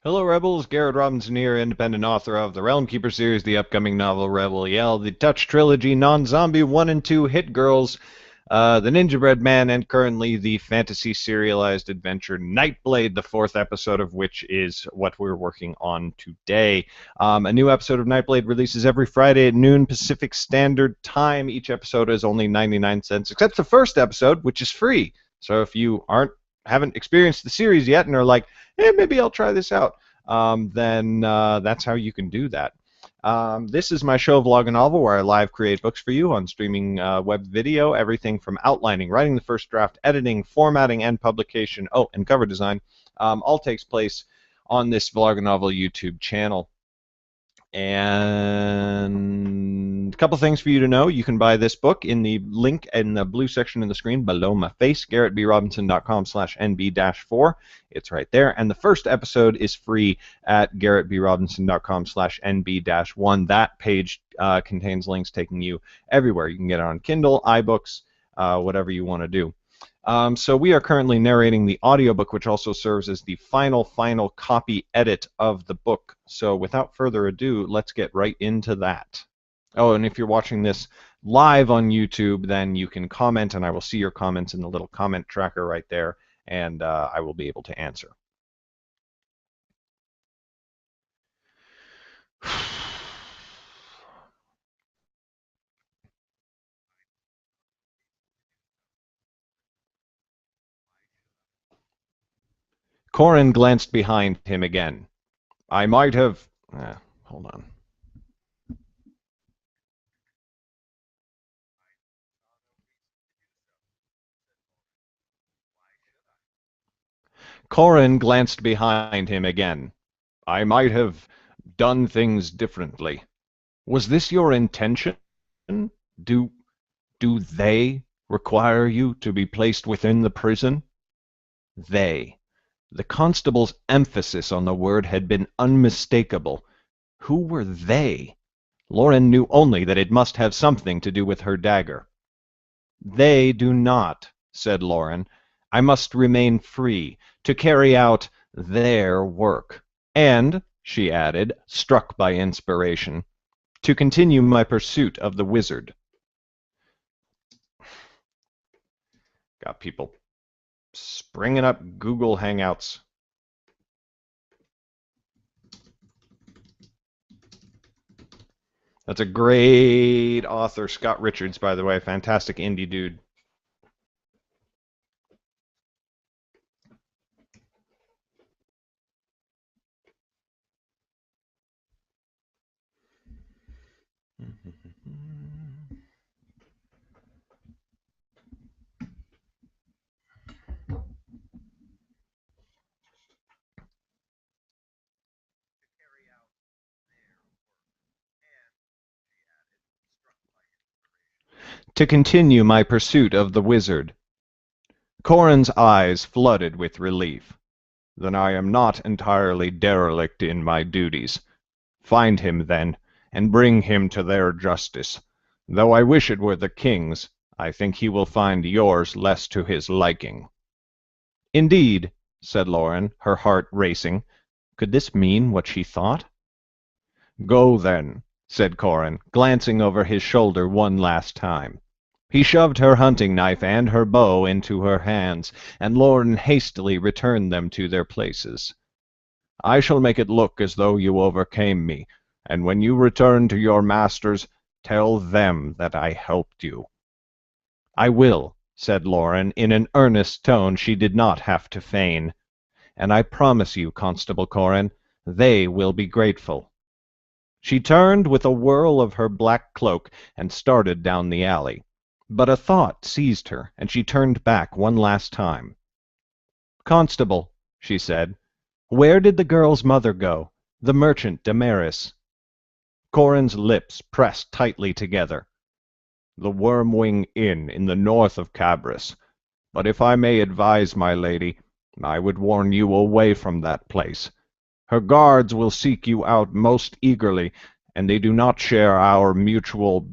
Hello, Rebels. Garrett Robinson here, independent author of the Realm Keeper series, the upcoming novel Rebel Yell, the Dutch trilogy Non-Zombie 1 and 2, Hit Girls, The Ninja Man, and currently the fantasy serialized adventure Nightblade, the fourth episode of which is what we're working on today. A new episode of Nightblade releases every Friday at noon Pacific Standard Time. Each episode is only 99 cents, except the first episode, which is free. So if you haven't experienced the series yet and are like, hey, maybe I'll try this out, then that's how you can do that. This is my show, VlogaNovel, where I live create books for you on streaming web video, everything from outlining, writing the first draft, editing, formatting, and publication, and cover design, all takes place on this VlogaNovel YouTube channel. And a couple things for you to know. You can buy this book in the link in the blue section of the screen below my face, garrettbrobinson.com/nb-4. It's right there. And the first episode is free at garrettbrobinson.com/nb-1. That page contains links taking you everywhere. You can get it on Kindle, iBooks, whatever you want to do. So we are currently narrating the audiobook, which also serves as the final copy edit of the book. So without further ado, let's get right into that. Oh, and if you're watching this live on YouTube, then you can comment, and I will see your comments in the little comment tracker right there, and I will be able to answer. Corin glanced behind him again. I might have... hold on. Corin glanced behind him again. I might have done things differently. Was this your intention? Do they require you to be placed within the prison? They. The constable's emphasis on the word had been unmistakable. Who were they? Lauren knew only that it must have something to do with her dagger. They do not, said Lauren. I must remain free to carry out their work. And, she added, struck by inspiration, to continue my pursuit of the wizard. Got people springing up Google Hangouts. That's a great author, Scott Richards, by the way. Fantastic indie dude. To continue my pursuit of the wizard. Corin's eyes flooded with relief. Then I am not entirely derelict in my duties. Find him, then, and bring him to their justice. Though I wish it were the king's, I think he will find yours less to his liking. Indeed, said Lauren, her heart racing. Could this mean what she thought? Go, then, said Corin, glancing over his shoulder one last time. He shoved her hunting knife and her bow into her hands, and Lauren hastily returned them to their places. I shall make it look as though you overcame me, and when you return to your masters, tell them that I helped you. I will, said Lauren, in an earnest tone she did not have to feign. And I promise you, Constable Corin, they will be grateful. She turned with a whirl of her black cloak and started down the alley. But a thought seized her, and she turned back one last time. Constable, she said, where did the girl's mother go, the merchant Damaris? Corin's lips pressed tightly together. The Wormwing Inn in the north of Cabris. But if I may advise my lady, I would warn you away from that place. Her guards will seek you out most eagerly, and they do not share our mutual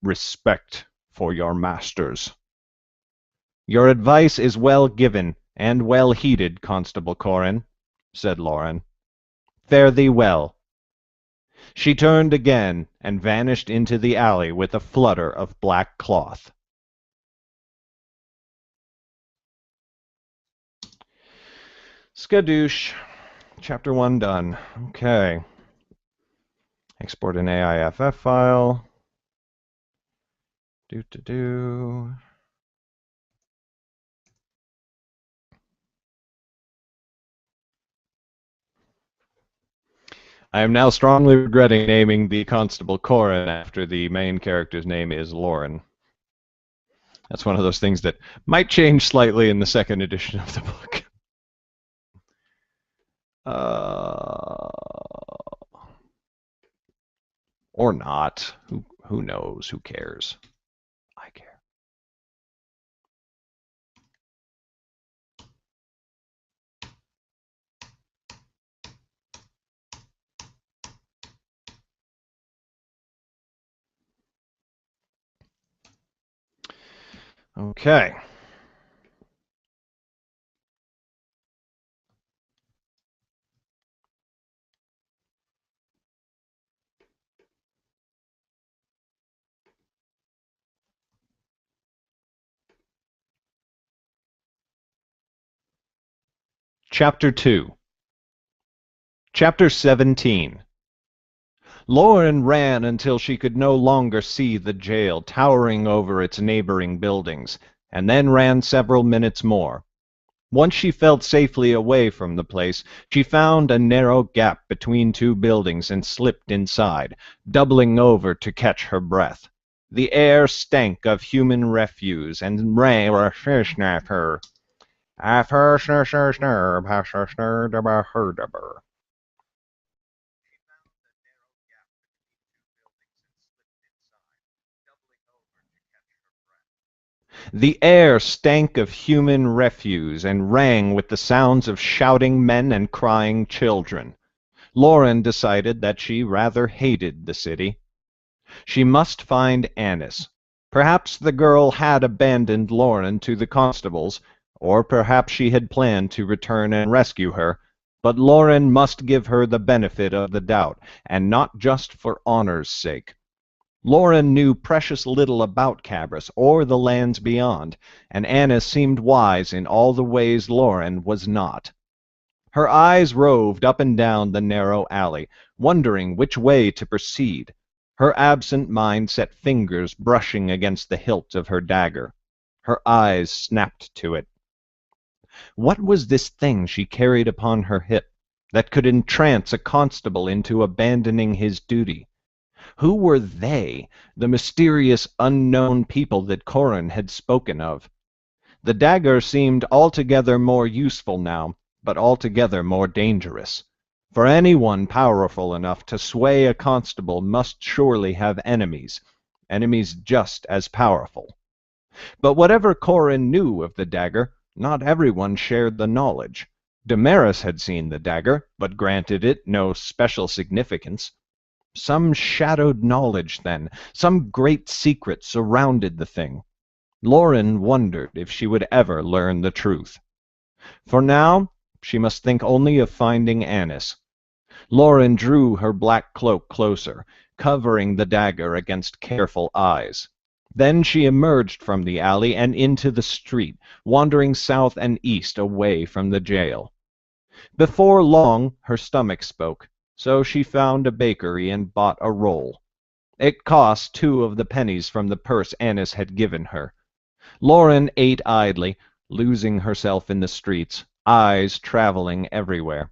respect for your masters. Your advice is well given and well heeded, Constable Corin, said Lauren. Fare thee well." She turned again and vanished into the alley with a flutter of black cloth. Skadoosh. Chapter 1 done. Okay. Export an AIFF file. Do. I am now strongly regretting naming the constable Corin after the main character's name is Lauren. That's one of those things that might change slightly in the second edition of the book. Or not. Who knows? Who cares? I care. Okay. Chapter 2. Chapter 17. Lauren ran until she could no longer see the jail towering over its neighboring buildings, and then ran several minutes more. Once she felt safely away from the place, she found a narrow gap between two buildings and slipped inside, doubling over to catch her breath. The air stank of human refuse and rang at her. The air stank of human refuse and rang with the sounds of shouting men and crying children. Lauren decided that she rather hated the city. She must find Annis. Perhaps the girl had abandoned Lauren to the constables, or perhaps she had planned to return and rescue her, but Lauren must give her the benefit of the doubt, and not just for honor's sake. Lauren knew precious little about Cabris or the lands beyond, and Annis seemed wise in all the ways Lauren was not. Her eyes roved up and down the narrow alley, wondering which way to proceed. Her absent mind set fingers brushing against the hilt of her dagger. Her eyes snapped to it. What was this thing she carried upon her hip that could entrance a constable into abandoning his duty? Who were they, the mysterious unknown people that Corin had spoken of? The dagger seemed altogether more useful now, but altogether more dangerous. For anyone powerful enough to sway a constable must surely have enemies, enemies just as powerful. But whatever Corin knew of the dagger, not everyone shared the knowledge. Damaris had seen the dagger, but granted it no special significance. Some shadowed knowledge, then, some great secret surrounded the thing. Lauren wondered if she would ever learn the truth. For now, she must think only of finding Annis. Lauren drew her black cloak closer, covering the dagger against careful eyes. Then she emerged from the alley and into the street, wandering south and east away from the jail. Before long, her stomach spoke, so she found a bakery and bought a roll. It cost 2 of the pennies from the purse Annis had given her. Lauren ate idly, losing herself in the streets, eyes traveling everywhere.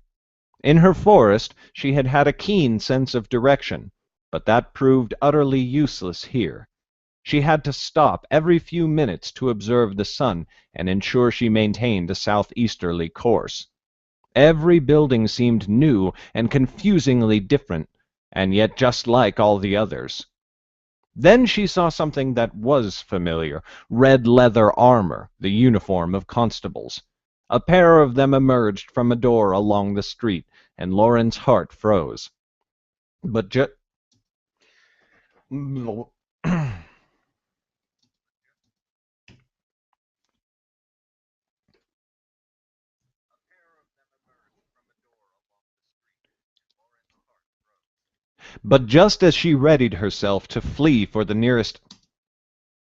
In her forest, she had had a keen sense of direction, but that proved utterly useless here. She had to stop every few minutes to observe the sun and ensure she maintained a southeasterly course. Every building seemed new and confusingly different, and yet just like all the others. Then she saw something that was familiar, red leather armor, the uniform of constables. A pair of them emerged from a door along the street, and Lauren's heart froze. But just... But just as she readied herself to flee for the nearest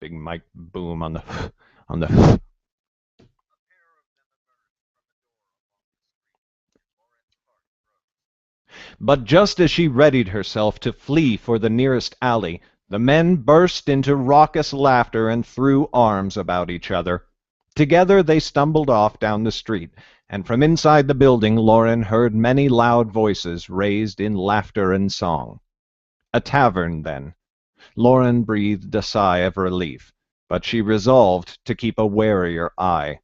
big mic boom on the on the But just as she readied herself to flee for the nearest alley, the men burst into raucous laughter and threw arms about each other. Together they stumbled off down the street, and from inside the building Lauren heard many loud voices raised in laughter and song. A tavern, then. Lauren breathed a sigh of relief, but she resolved to keep a warier eye.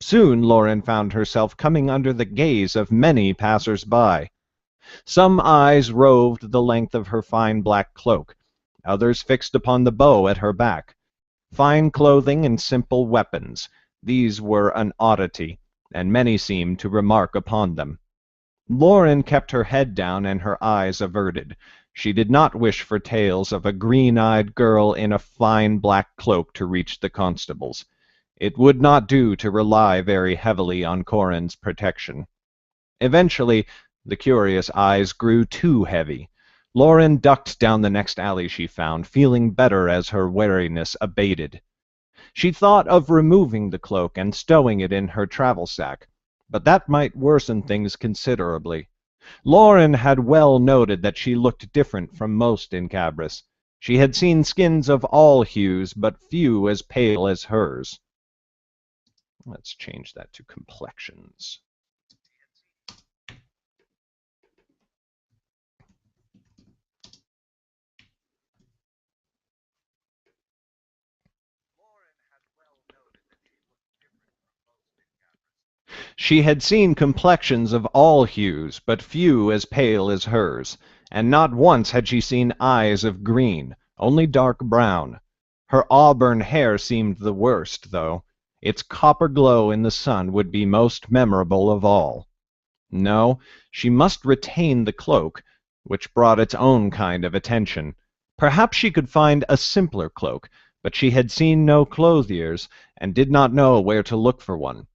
Soon Lauren found herself coming under the gaze of many passers-by. Some eyes roved the length of her fine black cloak, others fixed upon the bow at her back. Fine clothing and simple weapons, these were an oddity, and many seemed to remark upon them. Lauren kept her head down and her eyes averted. She did not wish for tales of a green-eyed girl in a fine black cloak to reach the constables. It would not do to rely very heavily on Corin's protection. Eventually, the curious eyes grew too heavy. Lauren ducked down the next alley she found, feeling better as her wariness abated. She thought of removing the cloak and stowing it in her travel sack, but that might worsen things considerably. Lauren had well noted that she looked different from most in Cabris. She had seen skins of all hues, but few as pale as hers. Let's change that to complexions. She had seen complexions of all hues, but few as pale as hers, and not once had she seen eyes of green, only dark brown. Her auburn hair seemed the worst, though. Its copper glow in the sun would be most memorable of all. No, she must retain the cloak, which brought its own kind of attention. Perhaps she could find a simpler cloak, but she had seen no clothiers, and did not know where to look for one.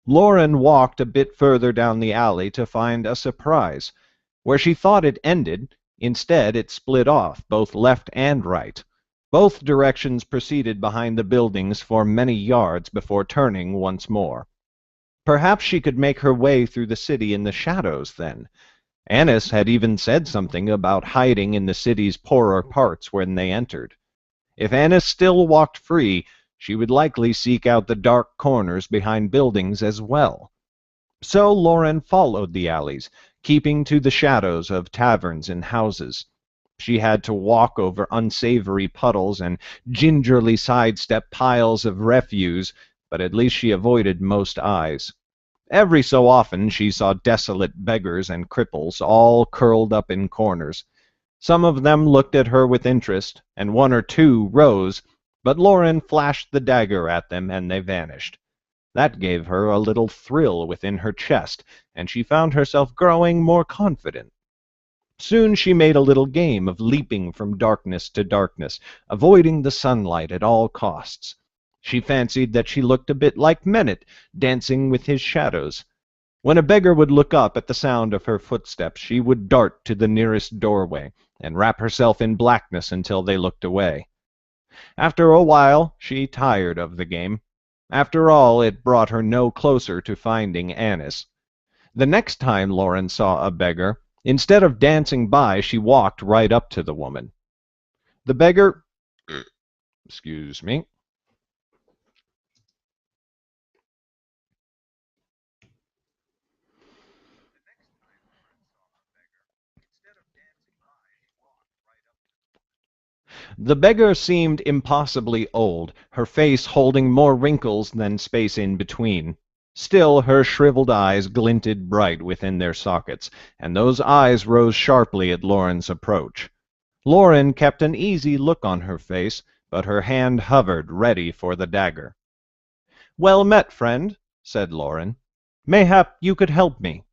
Lauren walked a bit further down the alley to find a surprise. Where she thought it ended, instead it split off, both left and right. Both directions proceeded behind the buildings for many yards before turning once more. Perhaps she could make her way through the city in the shadows, then. Annis had even said something about hiding in the city's poorer parts when they entered. If Annis still walked free, she would likely seek out the dark corners behind buildings as well. So Lauren followed the alleys, keeping to the shadows of taverns and houses. She had to walk over unsavory puddles and gingerly sidestep piles of refuse, but at least she avoided most eyes. Every so often she saw desolate beggars and cripples, all curled up in corners. Some of them looked at her with interest, and one or two rose, but Lauren flashed the dagger at them, and they vanished. That gave her a little thrill within her chest, and she found herself growing more confident. Soon she made a little game of leaping from darkness to darkness, avoiding the sunlight at all costs. She fancied that she looked a bit like Menet, dancing with his shadows. When a beggar would look up at the sound of her footsteps, she would dart to the nearest doorway, and wrap herself in blackness until they looked away. After a while, she tired of the game. After all, it brought her no closer to finding Annis. The next time Lauren saw a beggar, instead of dancing by, she walked right up to the woman. The beggar... excuse me. The beggar seemed impossibly old, her face holding more wrinkles than space in between. Still, her shriveled eyes glinted bright within their sockets, and those eyes rose sharply at Lauren's approach. Lauren kept an easy look on her face, but her hand hovered ready for the dagger. "Well met, friend," said Lauren. "Mayhap you could help me."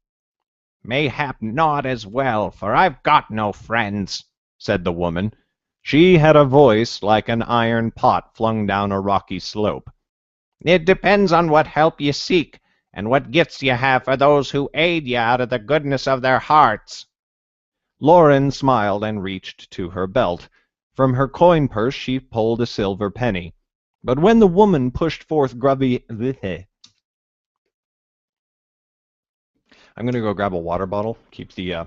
"Mayhap not as well, for I've got no friends," said the woman. She had a voice like an iron pot flung down a rocky slope. "It depends on what help ye seek, and what gifts ye have for those who aid ye out of the goodness of their hearts." Lauren smiled and reached to her belt. From her coin purse she pulled a silver penny. But when the woman pushed forth grubby... I'm going to go grab a water bottle. Keep the...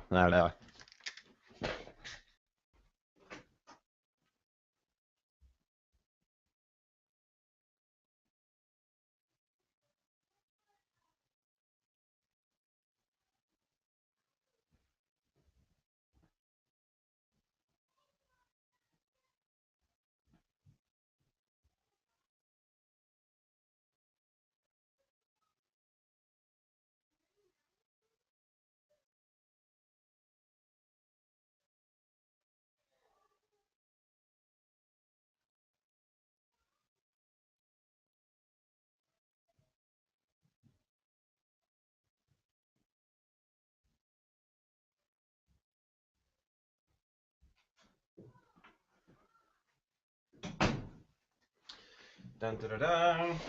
Dun, dun, dun, dun.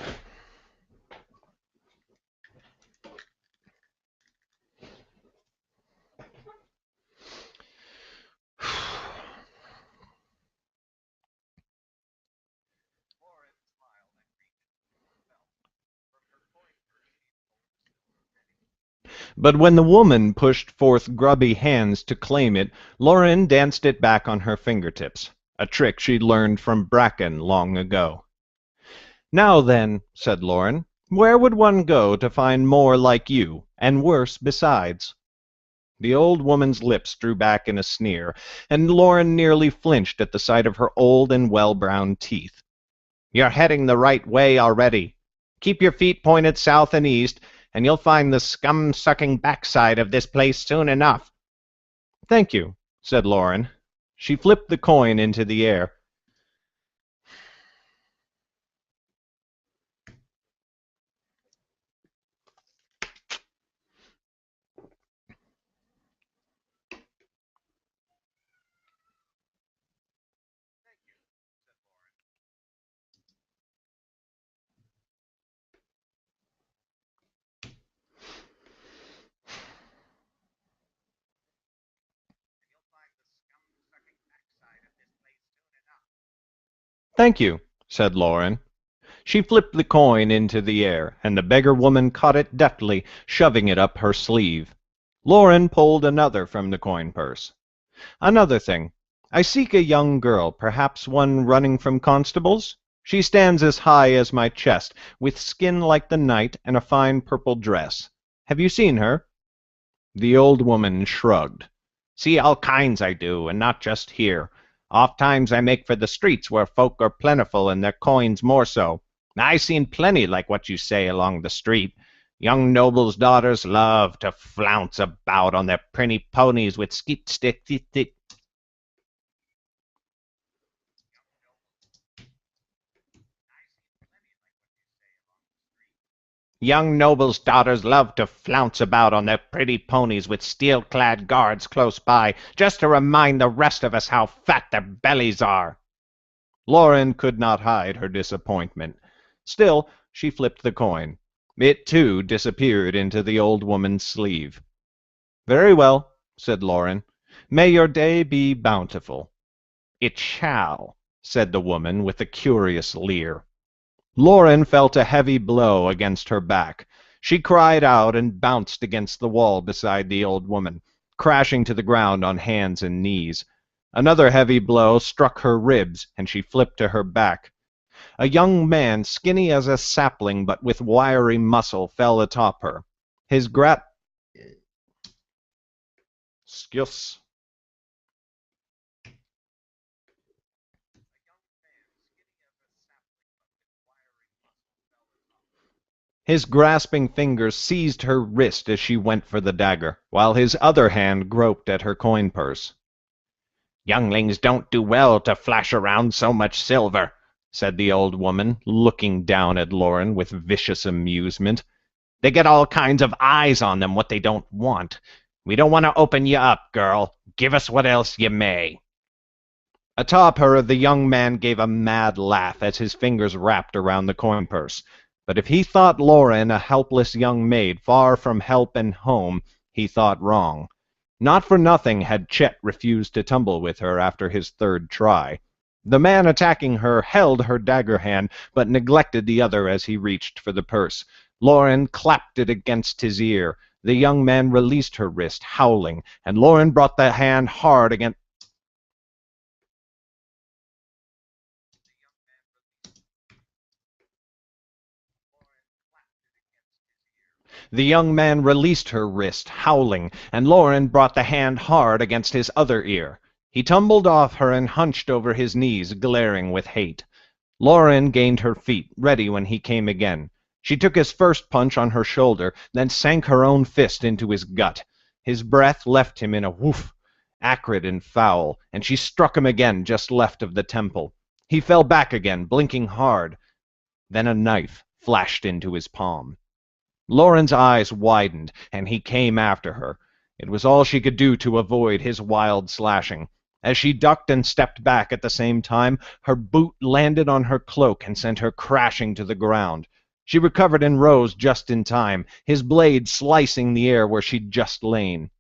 But when the woman pushed forth grubby hands to claim it, Lauren danced it back on her fingertips, a trick she'd learned from Bracken long ago. Now then, said Lauren, where would one go to find more like you, and worse besides? The old woman's lips drew back in a sneer, and Lauren nearly flinched at the sight of her old and well-browned teeth. You're heading the right way already. Keep your feet pointed south and east, and you'll find the scum-sucking backside of this place soon enough. Thank you, said Lauren. She flipped the coin into the air. Thank you, said Lauren. She flipped the coin into the air, and the beggar woman caught it deftly, shoving it up her sleeve. Lauren pulled another from the coin purse. Another thing. I seek a young girl, perhaps one running from constables. She stands as high as my chest, with skin like the night and a fine purple dress. Have you seen her? The old woman shrugged. See all kinds I do, and not just here. Oft times I make for the streets where folk are plentiful and their coins more so. I seen plenty like what you say along the street. Young nobles' daughters love to flounce about on their pretty ponies with skeet stick. Young nobles' daughters love to flounce about on their pretty ponies with steel-clad guards close by, just to remind the rest of us how fat their bellies are. Lauren could not hide her disappointment. Still, she flipped the coin. It, too, disappeared into the old woman's sleeve. Very well, said Lauren. May your day be bountiful. It shall, said the woman with a curious leer. Lauren felt a heavy blow against her back. She cried out and bounced against the wall beside the old woman, crashing to the ground on hands and knees. Another heavy blow struck her ribs, and she flipped to her back. A young man, skinny as a sapling but with wiry muscle, fell atop her. His Excuse. His grasping fingers seized her wrist as she went for the dagger, while his other hand groped at her coin purse. Younglings don't do well to flash around so much silver, said the old woman, looking down at Lauren with vicious amusement. They get all kinds of eyes on them what they don't want. We don't want to open you up, girl. Give us what else you may. Atop her, the young man gave a mad laugh as his fingers wrapped around the coin purse. But if he thought Lauren a helpless young maid far from help and home, he thought wrong. Not for nothing had Chet refused to tumble with her after his third try. The man attacking her held her dagger hand, but neglected the other as he reached for the purse. Lauren clapped it against his ear. The young man released her wrist, howling, and Lauren brought the hand hard against The young man released her wrist, howling, and Lauren brought the hand hard against his other ear. He tumbled off her and hunched over his knees, glaring with hate. Lauren gained her feet, ready when he came again. She took his first punch on her shoulder, then sank her own fist into his gut. His breath left him in a whoof, acrid and foul, and she struck him again just left of the temple. He fell back again, blinking hard. Then a knife flashed into his palm. Lauren's eyes widened, and he came after her. It was all she could do to avoid his wild slashing. As she ducked and stepped back at the same time, her boot landed on her cloak and sent her crashing to the ground. She recovered and rose just in time, his blade slicing the air where she'd just lain.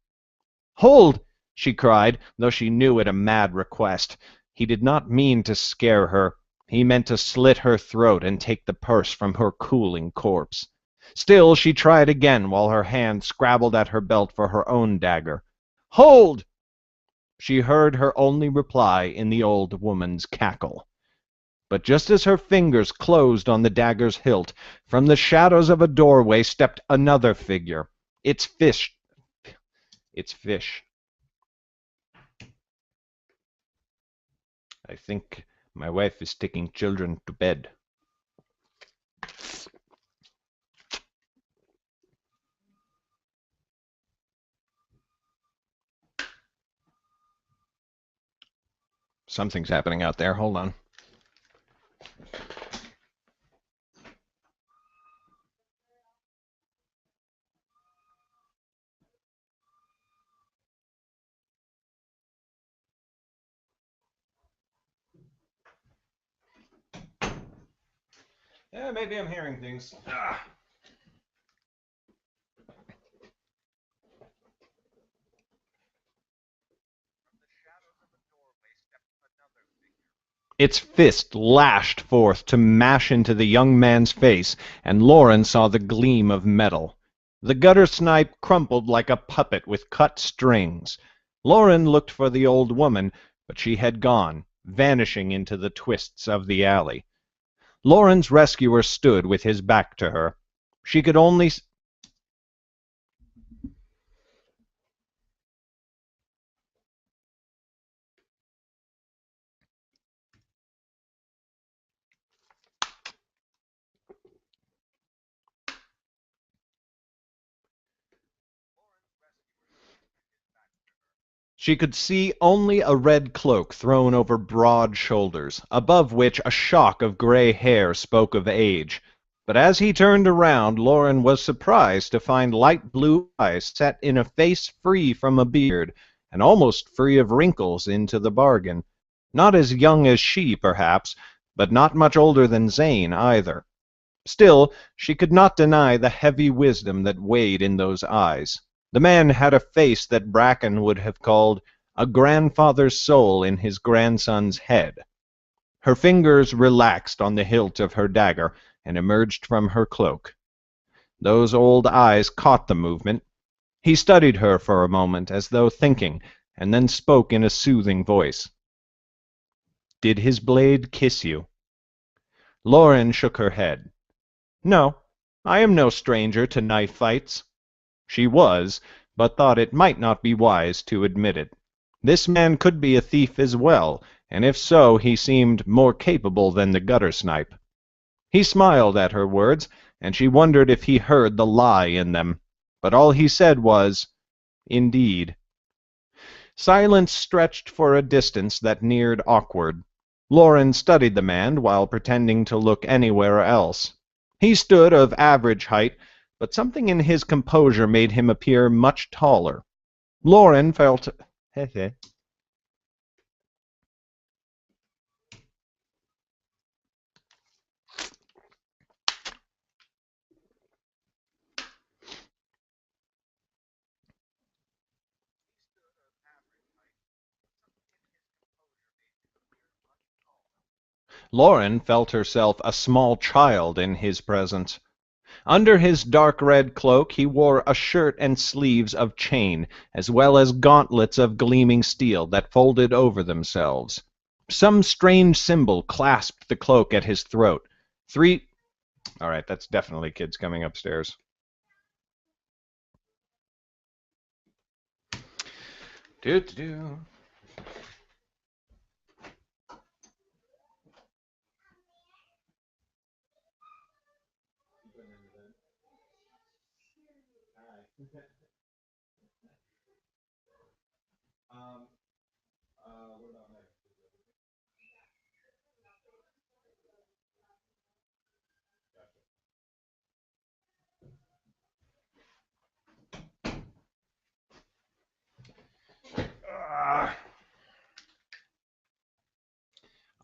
"Hold!" she cried, though she knew it a mad request. He did not mean to scare her. He meant to slit her throat and take the purse from her cooling corpse. Still, she tried again while her hand scrabbled at her belt for her own dagger. "Hold!" She heard her only reply in the old woman's cackle. But just as her fingers closed on the dagger's hilt, from the shadows of a doorway stepped another figure. Its fish. I think my wife is taking children to bed. Something's happening out there. Hold on. Yeah, maybe I'm hearing things. Its fist lashed forth to mash into the young man's face, and Lauren saw the gleam of metal. The gutter snipe crumpled like a puppet with cut strings. Lauren looked for the old woman, but she had gone, vanishing into the twists of the alley. Lauren's rescuer stood with his back to her. She could only She could see only a red cloak thrown over broad shoulders, above which a shock of gray hair spoke of age. But as he turned around, Lauren was surprised to find light blue eyes set in a face free from a beard, and almost free of wrinkles into the bargain. Not as young as she, perhaps, but not much older than Zane, either. Still, she could not deny the heavy wisdom that weighed in those eyes. The man had a face that Bracken would have called a grandfather's soul in his grandson's head. Her fingers relaxed on the hilt of her dagger and emerged from her cloak. Those old eyes caught the movement. He studied her for a moment as though thinking, and then spoke in a soothing voice. "Did his blade kiss you?" Lauren shook her head. "No, I am no stranger to knife fights." She was, but thought it might not be wise to admit it. This man could be a thief as well, and if so, he seemed more capable than the gutter snipe. He smiled at her words, and she wondered if he heard the lie in them. But all he said was, "Indeed." Silence stretched for a distance that neared awkward. Lauren studied the man while pretending to look anywhere else. He stood of average height, but something in his composure made him appear much taller. Lauren felt Lauren felt herself a small child in his presence. Under his dark red cloak he wore a shirt and sleeves of chain, as well as gauntlets of gleaming steel that folded over themselves. Some strange symbol clasped the cloak at his throat. Three... All right, that's definitely kids coming upstairs. Do-do-do. What about next?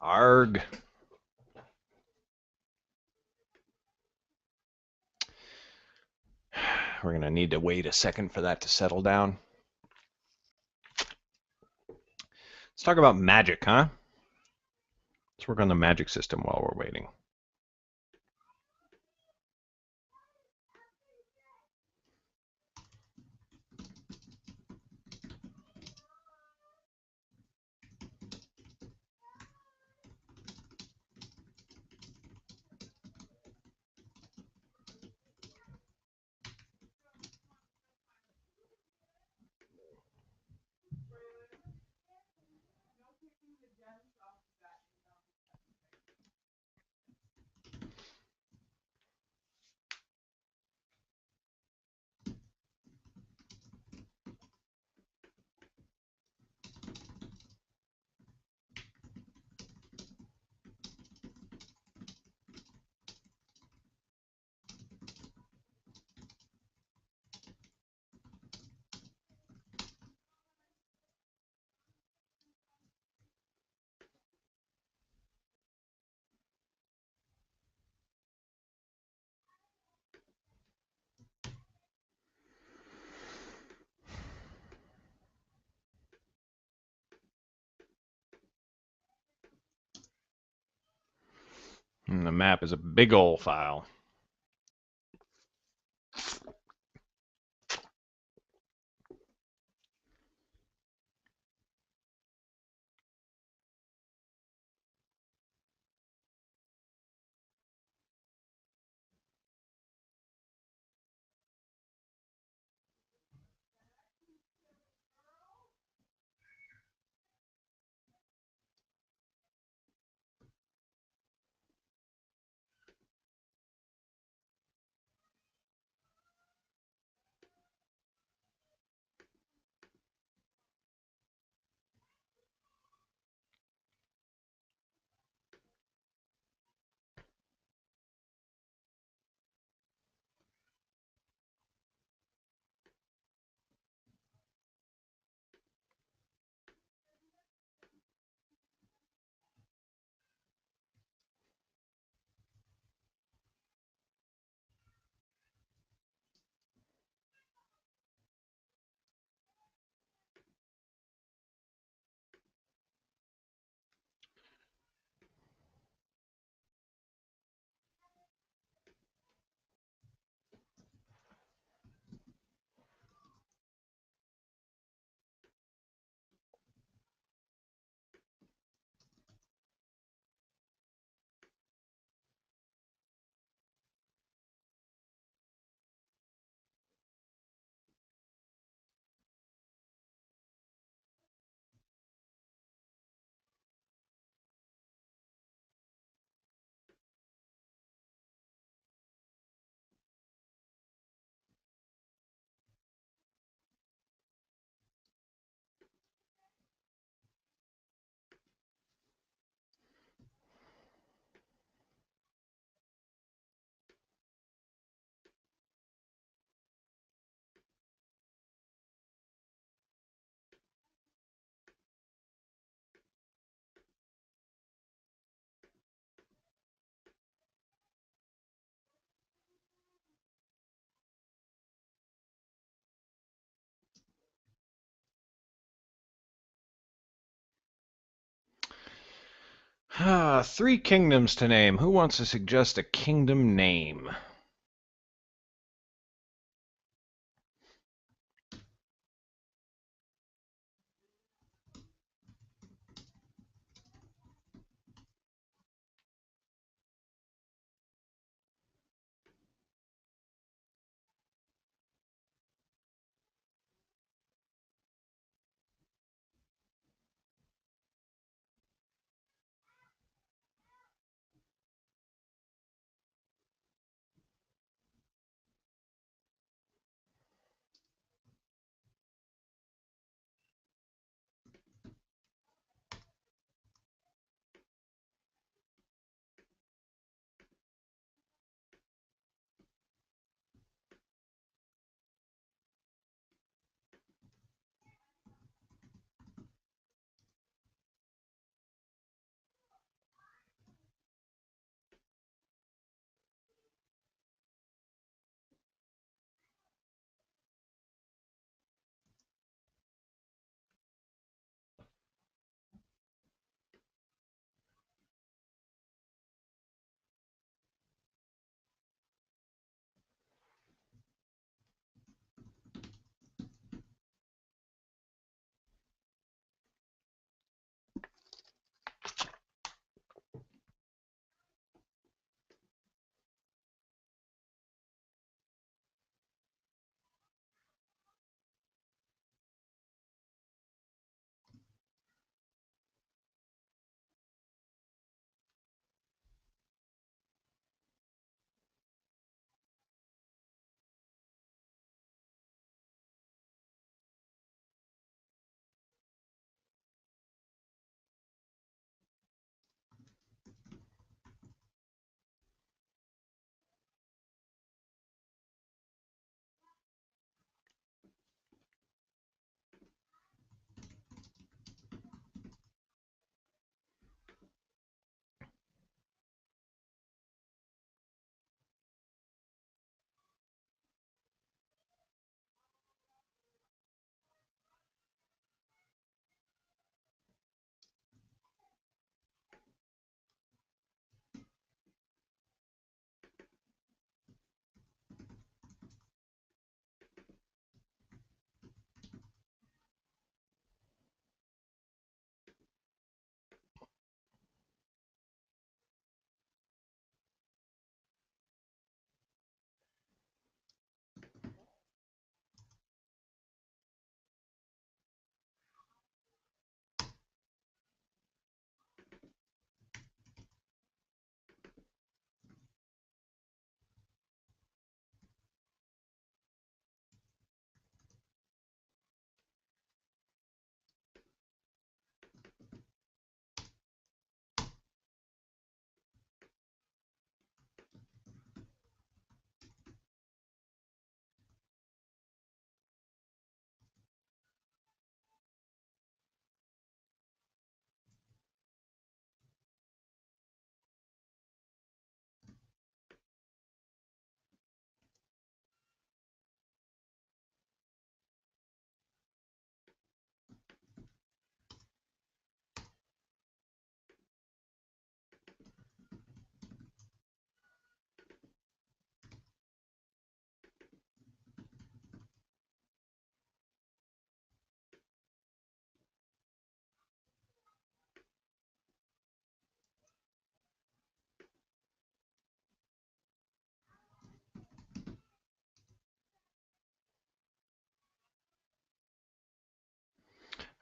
Arg. We're going to need to wait a second for that to settle down. Let's talk about magic, huh? Let's work on the magic system while we're waiting. And the map is a big ol' file. Three kingdoms to name. Who wants to suggest a kingdom name?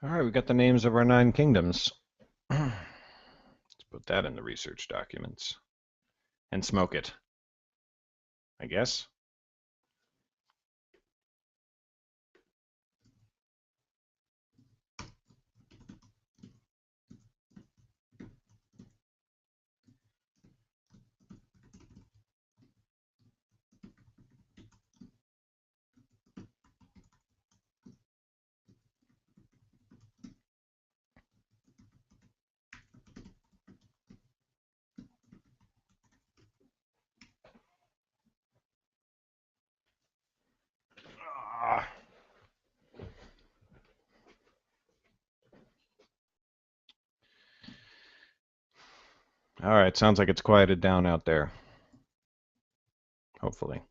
All right, we got the names of our 9 kingdoms. Let's put that in the research documents and smoke it, I guess. All right, sounds like it's quieted down out there. Hopefully.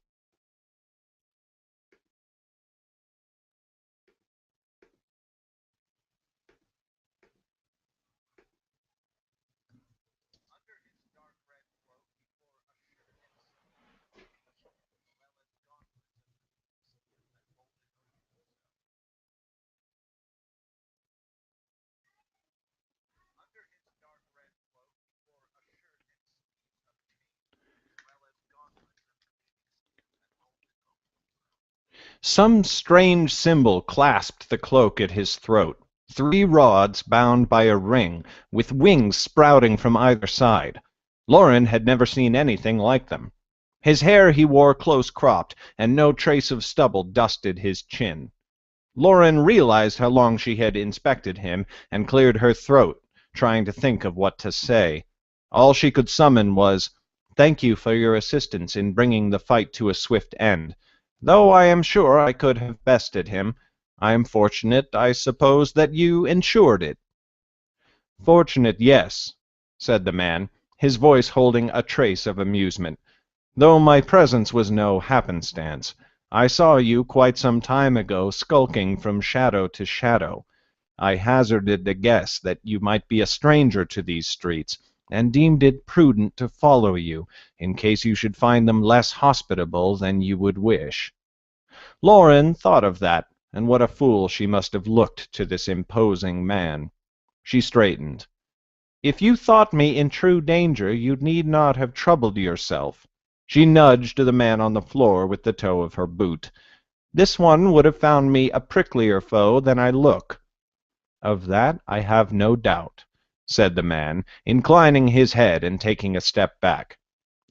Some strange symbol clasped the cloak at his throat. 3 rods bound by a ring, with wings sprouting from either side. Lauren had never seen anything like them. His hair he wore close cropped, and no trace of stubble dusted his chin. Lauren realized how long she had inspected him, and cleared her throat, trying to think of what to say. All she could summon was, "Thank you for your assistance in bringing the fight to a swift end. Though I am sure I could have bested him, I am fortunate, I suppose, that you ensured it." "Fortunate, yes," said the man, his voice holding a trace of amusement, "though my presence was no happenstance. I saw you quite some time ago skulking from shadow to shadow. I hazarded the guess that you might be a stranger to these streets, and deemed it prudent to follow you, in case you should find them less hospitable than you would wish." Lauren thought of that, and what a fool she must have looked to this imposing man. She straightened. "If you thought me in true danger, you need not have troubled yourself." She nudged the man on the floor with the toe of her boot. "This one would have found me a pricklier foe than I look." "Of that I have no doubt," said the man, inclining his head and taking a step back.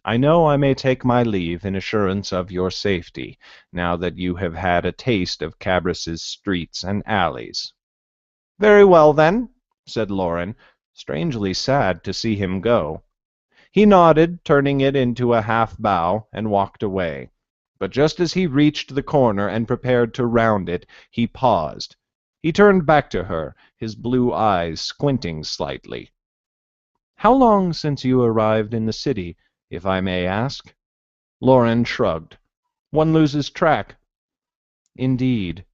"I know I may take my leave in assurance of your safety, now that you have had a taste of Cabras's streets and alleys." "Very well, then," said Lauren, strangely sad to see him go. He nodded, turning it into a half-bow, and walked away. But just as he reached the corner and prepared to round it, he paused. He turned back to her, his blue eyes squinting slightly. "How long since you arrived in the city, if I may ask?" Lauren shrugged. "One loses track." "Indeed."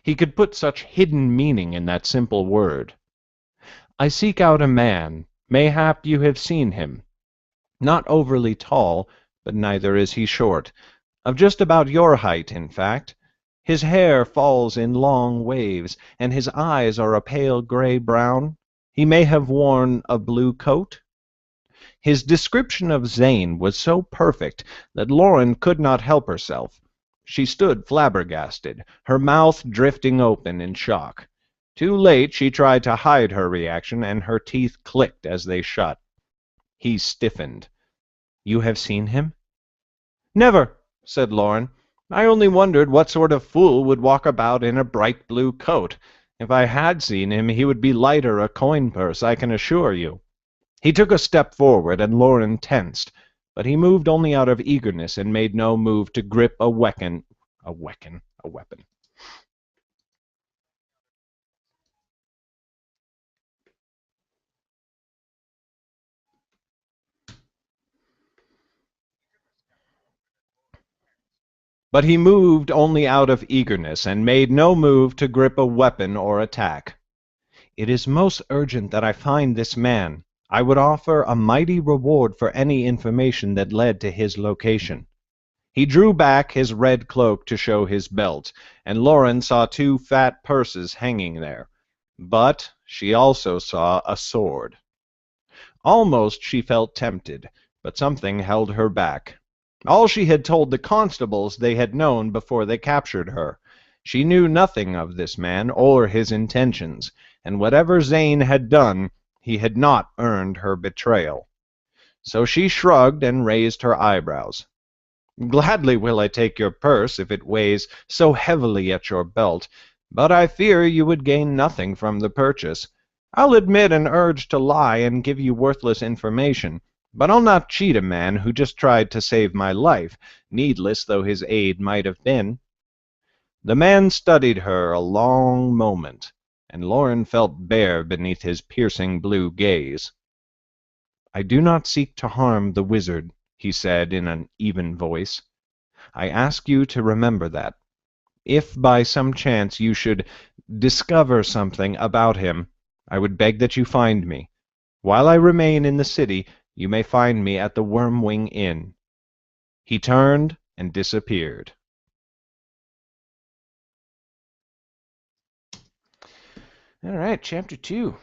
He could put such hidden meaning in that simple word. "I seek out a man. Mayhap you have seen him. Not overly tall, but neither is he short. Of just about your height, in fact. His hair falls in long waves, and his eyes are a pale gray-brown. He may have worn a blue coat." His description of Zane was so perfect that Lauren could not help herself. She stood flabbergasted, her mouth drifting open in shock. Too late she tried to hide her reaction, and her teeth clicked as they shut. He stiffened. "You have seen him?" "Never," said Lauren. "I only wondered what sort of fool would walk about in a bright blue coat. If I had seen him, he would be lighter a coin purse, I can assure you." He took a step forward, and Lauren tensed, but he moved only out of eagerness and made no move to grip a weapon. But he moved only out of eagerness, and made no move to grip a weapon or attack. "It is most urgent that I find this man. I would offer a mighty reward for any information that led to his location." He drew back his red cloak to show his belt, and Lauren saw 2 fat purses hanging there. But she also saw a sword. Almost she felt tempted, but something held her back. All she had told the constables they had known before they captured her. She knew nothing of this man or his intentions, and whatever Zane had done, he had not earned her betrayal. So she shrugged and raised her eyebrows. "Gladly will I take your purse if it weighs so heavily at your belt, but I fear you would gain nothing from the purchase. I'll admit an urge to lie and give you worthless information, but I'll not cheat a man who just tried to save my life, needless though his aid might have been." The man studied her a long moment, and Lauren felt bare beneath his piercing blue gaze. "I do not seek to harm the wizard," he said in an even voice. "I ask you to remember that. If by some chance you should discover something about him, I would beg that you find me. While I remain in the city, you may find me at the Wormwing Inn." He turned and disappeared. All right, chapter 2.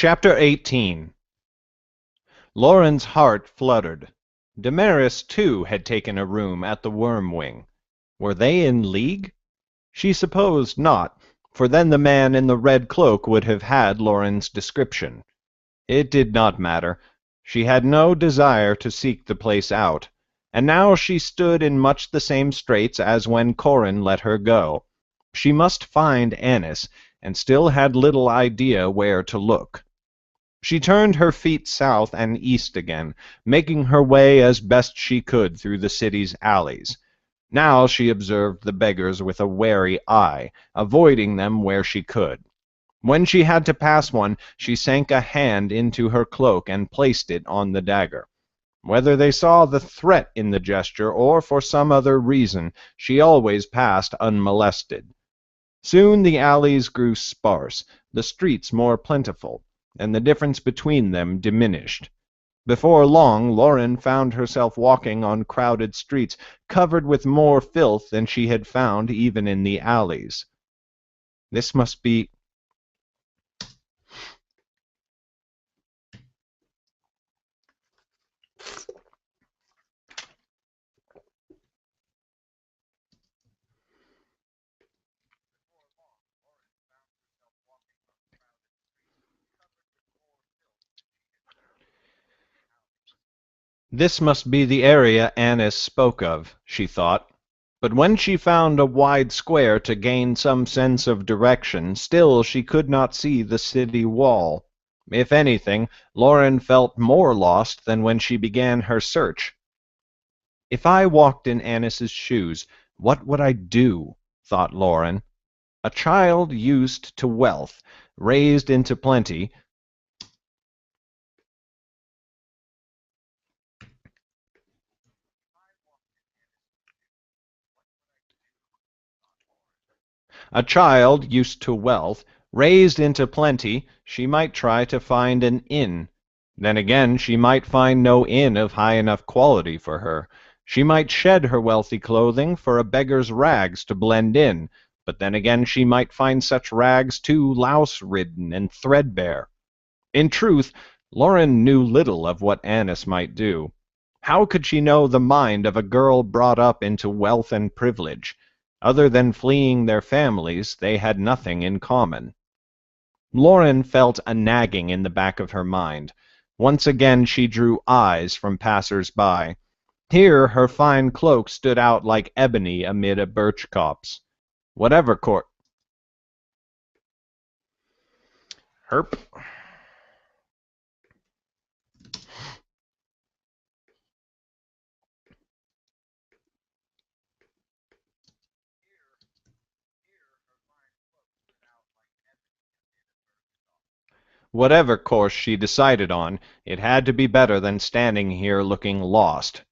Chapter 18. Lauren's heart fluttered. Damaris, too, had taken a room at the Wormwing. Were they in league? She supposed not, for then the man in the red cloak would have had Lauren's description. It did not matter. She had no desire to seek the place out, and now she stood in much the same straits as when Corin let her go. She must find Annis, and still had little idea where to look. She turned her feet south and east again, making her way as best she could through the city's alleys. Now she observed the beggars with a wary eye, avoiding them where she could. When she had to pass one, she sank a hand into her cloak and placed it on the dagger. Whether they saw the threat in the gesture or for some other reason, she always passed unmolested. Soon the alleys grew sparse, the streets more plentiful, and the difference between them diminished. Before long, Lauren found herself walking on crowded streets, covered with more filth than she had found even in the alleys. This must be This must be the area Annis spoke of, she thought. But when she found a wide square to gain some sense of direction, still she could not see the city wall. If anything, Lauren felt more lost than when she began her search. If I walked in Annis's shoes, what would I do? Thought Lauren. A child used to wealth, raised into plenty, a child used to wealth, raised into plenty, she might try to find an inn. Then again, she might find no inn of high enough quality for her. She might shed her wealthy clothing for a beggar's rags to blend in, but then again she might find such rags too louse-ridden and threadbare. In truth, Lauren knew little of what Annis might do. How could she know the mind of a girl brought up into wealth and privilege? Other than fleeing their families, they had nothing in common. Lauren felt a nagging in the back of her mind. Once again she drew eyes from passers-by. Here her fine cloak stood out like ebony amid a birch copse. Whatever court... Herp. Whatever course she decided on, it had to be better than standing here looking lost.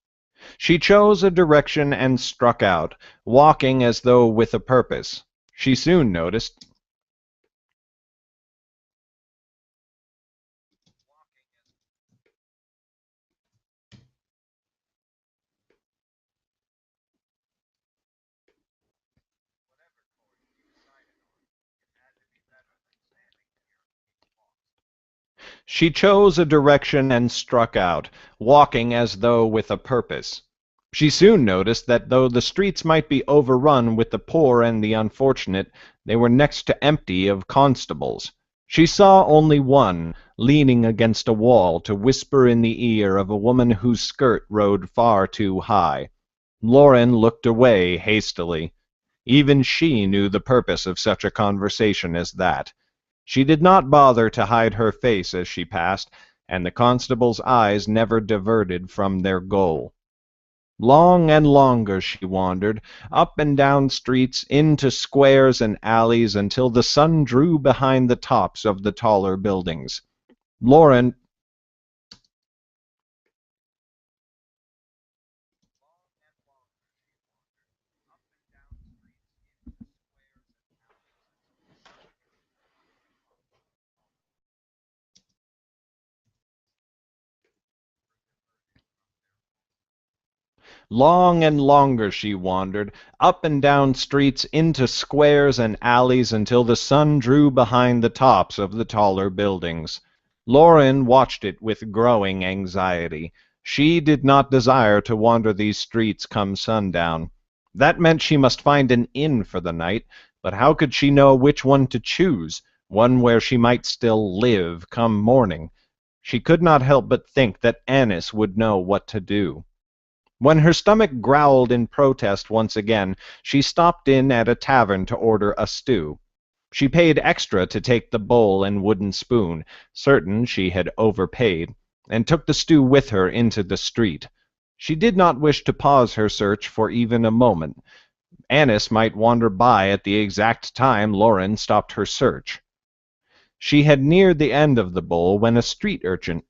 She chose a direction and struck out, walking as though with a purpose. She soon noticed She chose a direction and struck out, walking as though with a purpose. She soon noticed that though the streets might be overrun with the poor and the unfortunate, they were next to empty of constables. She saw only one, leaning against a wall to whisper in the ear of a woman whose skirt rode far too high. Lauren looked away hastily. Even she knew the purpose of such a conversation as that. She did not bother to hide her face as she passed, and the constable's eyes never diverted from their goal. Long and longer she wandered, up and down streets, into squares and alleys, until the sun drew behind the tops of the taller buildings. Lauren Long and longer she wandered, up and down streets, into squares and alleys, until the sun drew behind the tops of the taller buildings. Lauren watched it with growing anxiety. She did not desire to wander these streets come sundown. That meant she must find an inn for the night, but how could she know which one to choose, one where she might still live come morning? She could not help but think that Annis would know what to do. When her stomach growled in protest once again, she stopped in at a tavern to order a stew. She paid extra to take the bowl and wooden spoon, certain she had overpaid, and took the stew with her into the street. She did not wish to pause her search for even a moment. Annis might wander by at the exact time Lauren stopped her search. She had neared the end of the bowl when a street urchin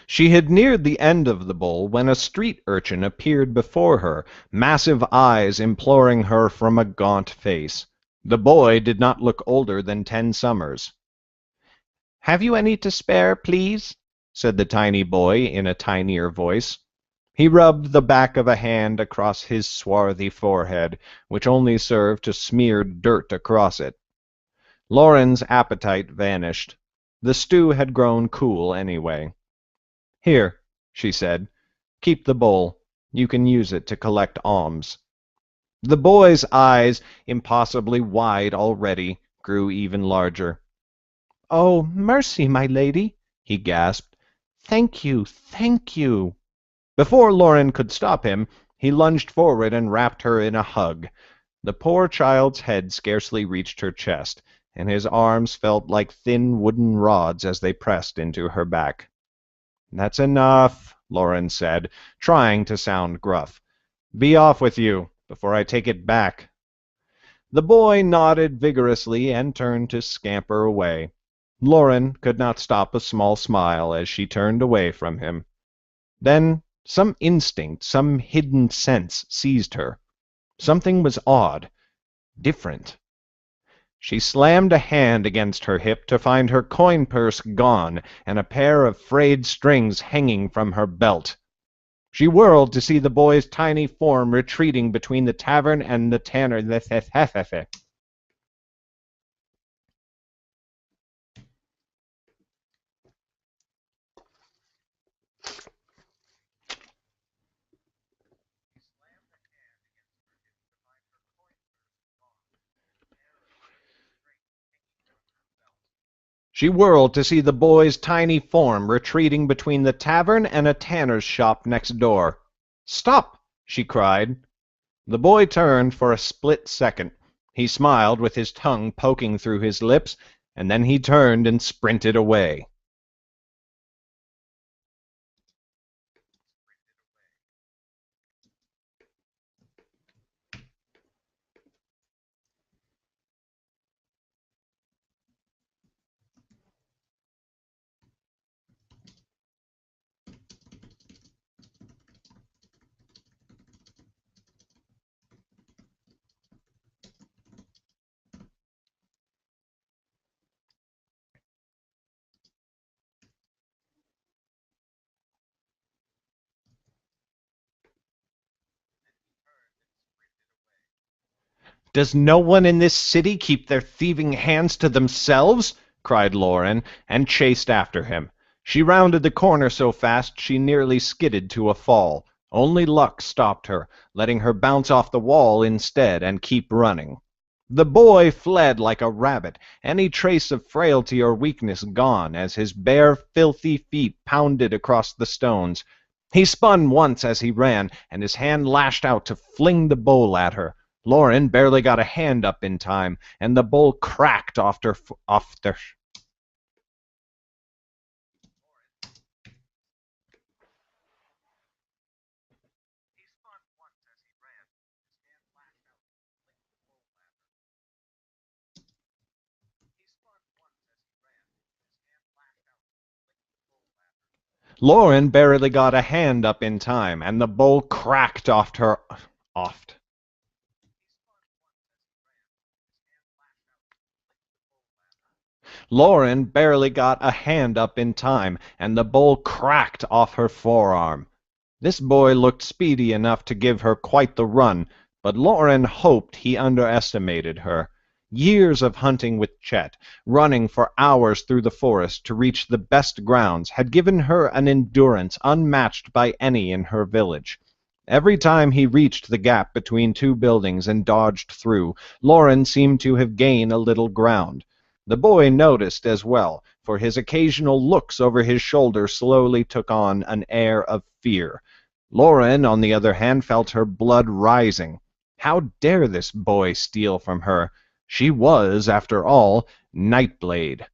She had neared the end of the bowl when a street urchin appeared before her, massive eyes imploring her from a gaunt face. The boy did not look older than 10 summers. "Have you any to spare, please?" said the tiny boy in a tinier voice. He rubbed the back of a hand across his swarthy forehead, which only served to smear dirt across it. Lauren's appetite vanished. The stew had grown cool anyway. "Here," she said. "Keep the bowl. You can use it to collect alms." The boy's eyes, impossibly wide already, grew even larger. "Oh, mercy, my lady," he gasped. "Thank you, thank you." Before Lauren could stop him, he lunged forward and wrapped her in a hug. The poor child's head scarcely reached her chest, and his arms felt like thin wooden rods as they pressed into her back. "That's enough," Lauren said, trying to sound gruff. "Be off with you, before I take it back." The boy nodded vigorously and turned to scamper away. Lauren could not stop a small smile as she turned away from him. Then some instinct, some hidden sense seized her. Something was odd, different. She slammed a hand against her hip to find her coin purse gone and a pair of frayed strings hanging from her belt. She whirled to see the boy's tiny form retreating between the tavern and the tanner. She whirled to see the boy's tiny form retreating between the tavern and a tanner's shop next door. "Stop!" she cried. The boy turned for a split second. He smiled with his tongue poking through his lips, and then he turned and sprinted away. "Does no one in this city keep their thieving hands to themselves?" cried Lauren, and chased after him. She rounded the corner so fast she nearly skidded to a fall. Only luck stopped her, letting her bounce off the wall instead and keep running. The boy fled like a rabbit, any trace of frailty or weakness gone, as his bare, filthy feet pounded across the stones. He spun once as he ran, and his hand lashed out to fling the bowl at her. Lauren barely got a hand up in time, and the bowl cracked off her. Lauren barely got a hand up in time, and the bowl cracked off her. Oft. Lauren barely got a hand up in time, and the bowl cracked off her forearm. This boy looked speedy enough to give her quite the run, but Lauren hoped he underestimated her. Years of hunting with Chet, running for hours through the forest to reach the best grounds, had given her an endurance unmatched by any in her village. Every time he reached the gap between two buildings and dodged through, Lauren seemed to have gained a little ground. The boy noticed as well, for his occasional looks over his shoulder slowly took on an air of fear. Lauren, on the other hand, felt her blood rising. How dare this boy steal from her? She was, after all, Nightblade.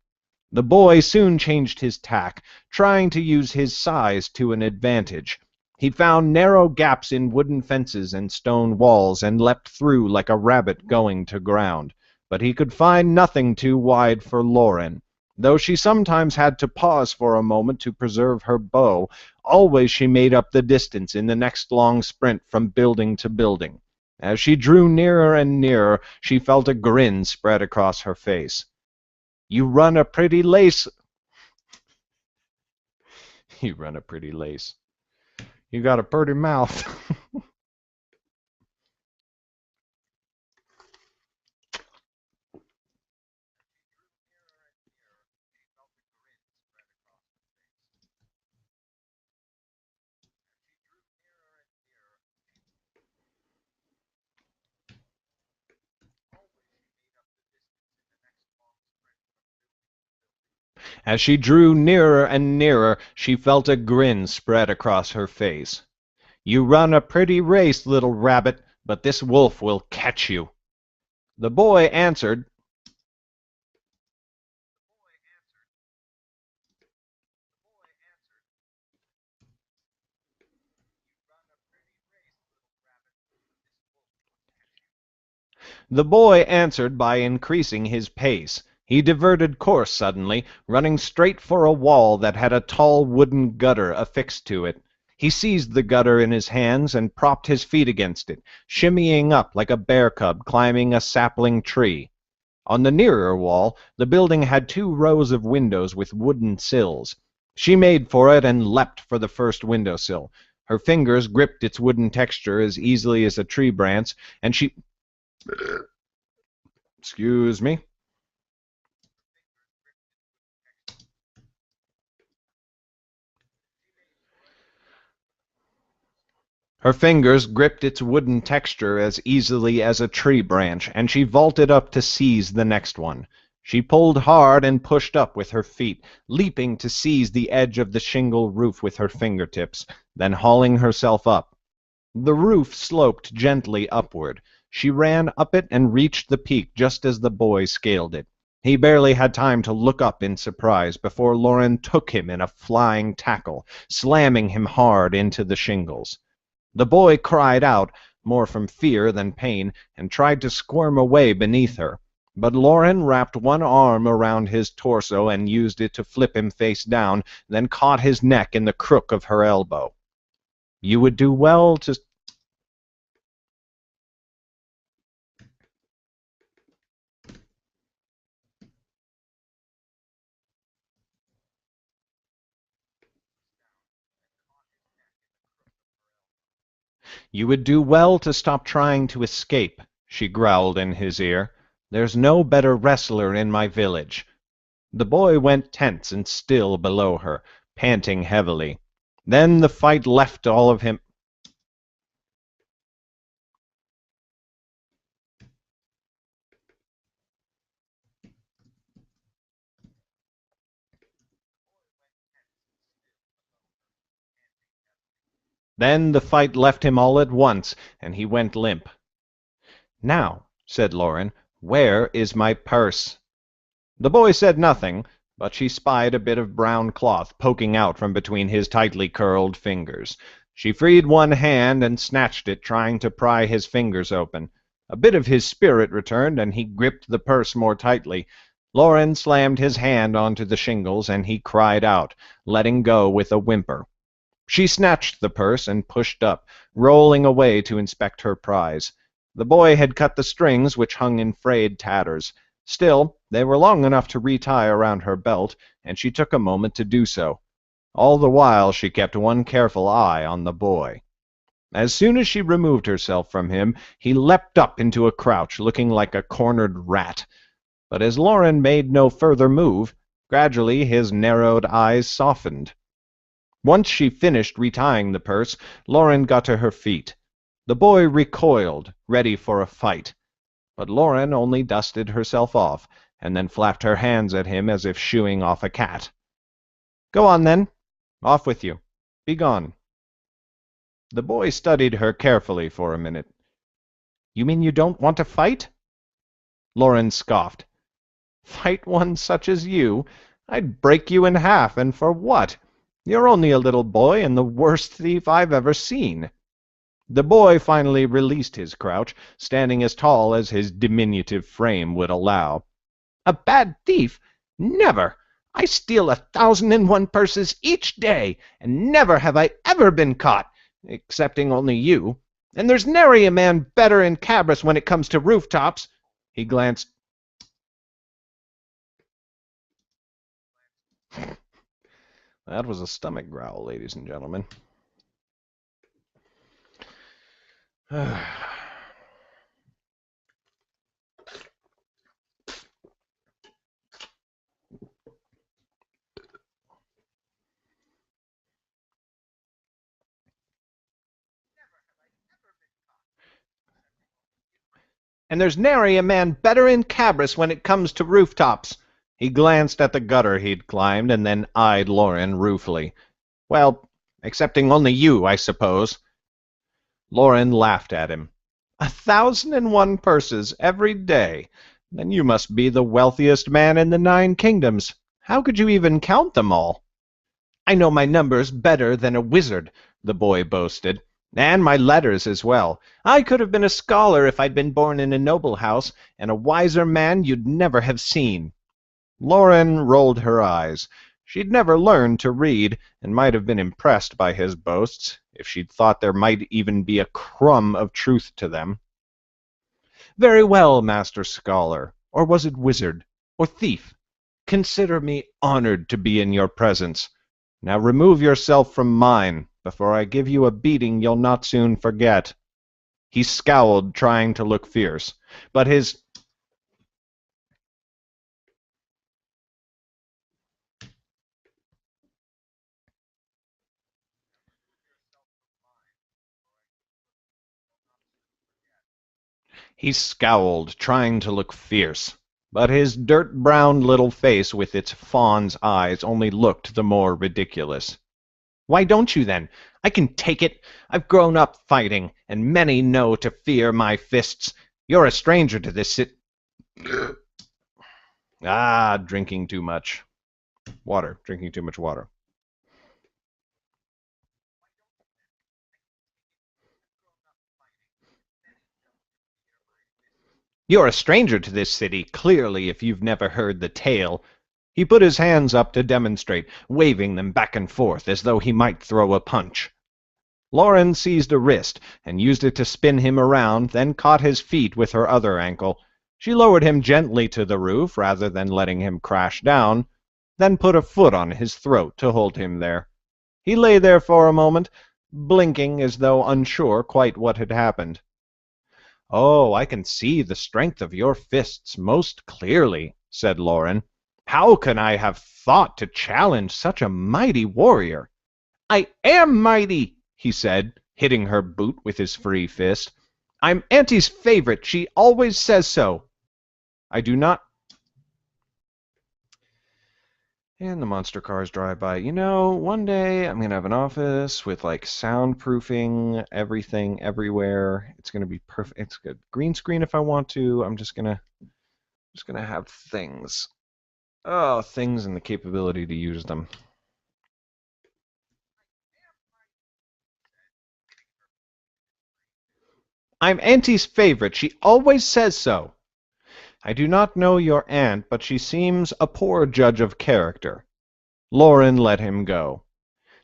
The boy soon changed his tack, trying to use his size to an advantage. He found narrow gaps in wooden fences and stone walls and leapt through like a rabbit going to ground. But he could find nothing too wide for Lauren. Though she sometimes had to pause for a moment to preserve her bow, always she made up the distance in the next long sprint from building to building. As she drew nearer and nearer, she felt a grin spread across her face. "You run a pretty lace." "You run a pretty lace. You got a pretty mouth." As she drew nearer and nearer, she felt a grin spread across her face. "You run a pretty race, little rabbit, but this wolf will catch you." The boy answered, by increasing his pace. He diverted course suddenly, running straight for a wall that had a tall wooden gutter affixed to it. He seized the gutter in his hands and propped his feet against it, shimmying up like a bear cub climbing a sapling tree. On the nearer wall, the building had 2 rows of windows with wooden sills. She made for it and leapt for the first window-sill. Her fingers gripped its wooden texture as easily as a tree branch, and she... Excuse me. Her fingers gripped its wooden texture as easily as a tree branch, and she vaulted up to seize the next one. She pulled hard and pushed up with her feet, leaping to seize the edge of the shingle roof with her fingertips, then hauling herself up. The roof sloped gently upward. She ran up it and reached the peak just as the boy scaled it. He barely had time to look up in surprise before Lauren took him in a flying tackle, slamming him hard into the shingles. The boy cried out, more from fear than pain, and tried to squirm away beneath her. But Lauren wrapped one arm around his torso and used it to flip him face down, then caught his neck in the crook of her elbow. You would do well to... You would do well to stop trying to escape, she growled in his ear. There's no better wrestler in my village. The boy went tense and still below her, panting heavily. Then the fight left all of him. Then the fight left him all at once, and he went limp. Now, said Lauren, where is my purse? The boy said nothing, but she spied a bit of brown cloth poking out from between his tightly curled fingers. She freed one hand and snatched it, trying to pry his fingers open. A bit of his spirit returned, and he gripped the purse more tightly. Lauren slammed his hand onto the shingles, and he cried out, letting go with a whimper. She snatched the purse and pushed up, rolling away to inspect her prize. The boy had cut the strings, which hung in frayed tatters. Still, they were long enough to retie around her belt, and she took a moment to do so. All the while she kept one careful eye on the boy. As soon as she removed herself from him, he leapt up into a crouch, looking like a cornered rat. But as Lauren made no further move, gradually his narrowed eyes softened. Once she finished retying the purse, Lauren got to her feet. The boy recoiled, ready for a fight. But Lauren only dusted herself off, and then flapped her hands at him as if shooing off a cat. Go on, then. Off with you. Be gone. The boy studied her carefully for a minute. You mean you don't want to fight? Lauren scoffed. Fight one such as you? I'd break you in half, and for what? You're only a little boy and the worst thief I've ever seen. The boy finally released his crouch, standing as tall as his diminutive frame would allow. A bad thief? Never! I steal 1,001 purses each day, and never have I ever been caught, excepting only you. And there's nary a man better in Cabras when it comes to rooftops. He glanced. That was a stomach growl, ladies and gentlemen. And there's nary a man better in Cabras when it comes to rooftops. He glanced at the gutter he'd climbed, and then eyed Lauren ruefully. Well, excepting only you, I suppose. Lauren laughed at him. 1,001 purses every day. Then you must be the wealthiest man in the 9 kingdoms. How could you even count them all? I know my numbers better than a wizard, the boy boasted. And my letters as well. I could have been a scholar if I'd been born in a noble house, and a wiser man you'd never have seen. Lauren rolled her eyes. She'd never learned to read, and might have been impressed by his boasts, if she'd thought there might even be a crumb of truth to them. Very well, Master Scholar, or was it wizard, or thief? Consider me honored to be in your presence. Now remove yourself from mine, before I give you a beating you'll not soon forget. He scowled, trying to look fierce, but his... He scowled, trying to look fierce, but his dirt-brown little face with its fawn's eyes only looked the more ridiculous. Why don't you, then? I can take it. I've grown up fighting, and many know to fear my fists. You're a stranger to this Ah, drinking too much. Water. Drinking too much water. You're a stranger to this city, clearly, if you've never heard the tale. He put his hands up to demonstrate, waving them back and forth as though he might throw a punch. Lauren seized a wrist and used it to spin him around, then caught his feet with her other ankle. She lowered him gently to the roof rather than letting him crash down, then put a foot on his throat to hold him there. He lay there for a moment, blinking as though unsure quite what had happened. "Oh, I can see the strength of your fists most clearly," said Lauren. "How can I have thought to challenge such a mighty warrior?" "I am mighty," he said, hitting her boot with his free fist. "I'm Auntie's favorite. She always says so." "I do not—" And the monster cars drive by. One day I'm gonna have an office with like soundproofing everything everywhere. It's gonna be perfect. It's good. Green screen if I want to. I'm just gonna have things. Oh, things and the capability to use them. "I'm Auntie's favorite. She always says so." "I do not know your aunt, but she seems a poor judge of character." Lauren let him go.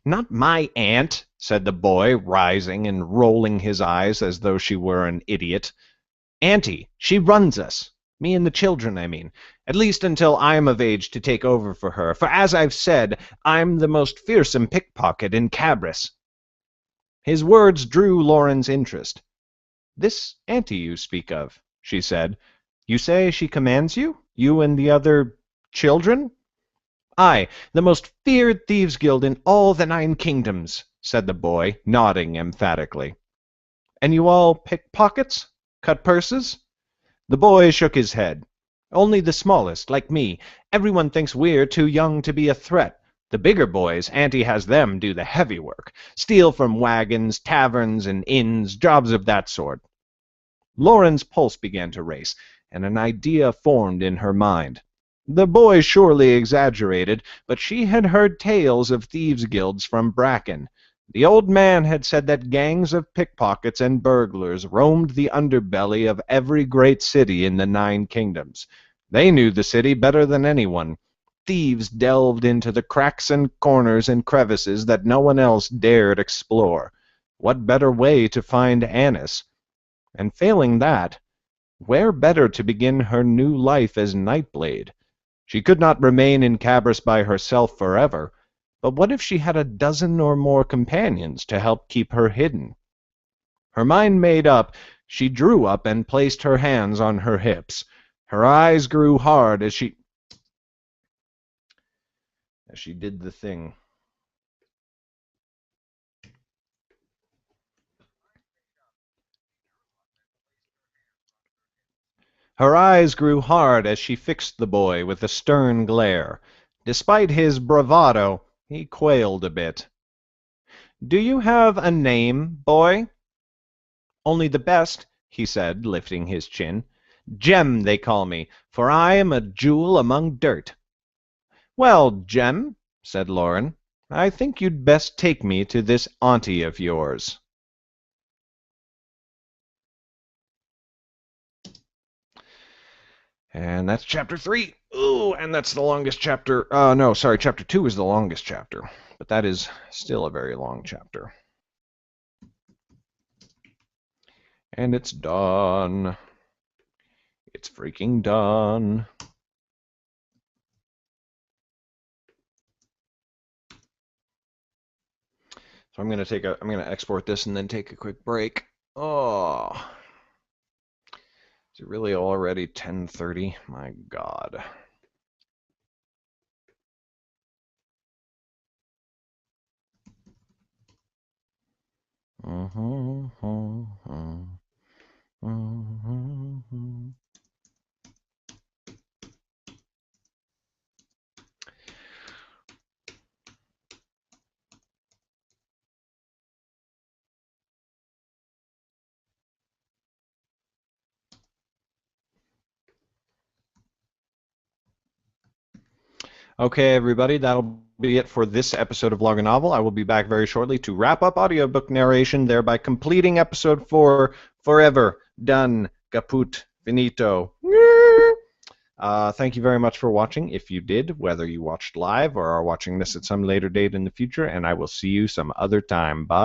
"Not my aunt," said the boy, rising and rolling his eyes as though she were an idiot. "Auntie, she runs us. Me and the children, I mean. At least until I'm of age to take over for her, for as I've said, I'm the most fearsome pickpocket in Cabris." His words drew Lauren's interest. "This auntie you speak of," she said. "You say she commands you? You and the other children?" "Aye, the most feared thieves' guild in all the 9 kingdoms," said the boy, nodding emphatically. "And you all pickpockets? Cut purses?" The boy shook his head. "Only the smallest, like me. Everyone thinks we're too young to be a threat. The bigger boys, Auntie has them do the heavy work. Steal from wagons, taverns, and inns, jobs of that sort." Lauren's pulse began to race, and an idea formed in her mind. The boy surely exaggerated, but she had heard tales of thieves' guilds from Bracken. The old man had said that gangs of pickpockets and burglars roamed the underbelly of every great city in the 9 kingdoms. They knew the city better than anyone. Thieves delved into the cracks and corners and crevices that no one else dared explore. What better way to find Annis? And failing that, where better to begin her new life as Nightblade? She could not remain in Cabris by herself forever, but what if she had a dozen or more companions to help keep her hidden? Her mind made up, she drew up and placed her hands on her hips. Her eyes grew hard as she did the thing. Her eyes grew hard as she fixed the boy with a stern glare. Despite his bravado, he quailed a bit. "Do you have a name, boy?" "Only the best," he said, lifting his chin. "Gem they call me, for I am a jewel among dirt." "Well, Gem," said Lauren, "I think you'd best take me to this auntie of yours." And that's chapter 3. Ooh, and that's the longest chapter. No, sorry, chapter 2 is the longest chapter. But that is still a very long chapter. And it's done. It's freaking done. So I'm gonna export this and then take a quick break. Oh, is it really already 10:30? My God. Okay, everybody, that'll be it for this episode of VlogaNovel. I will be back very shortly to wrap up audiobook narration, thereby completing episode 4 forever. Done. Caput. Finito. Thank you very much for watching, if you did, whether you watched live or are watching this at some later date in the future, and I will see you some other time. Bye.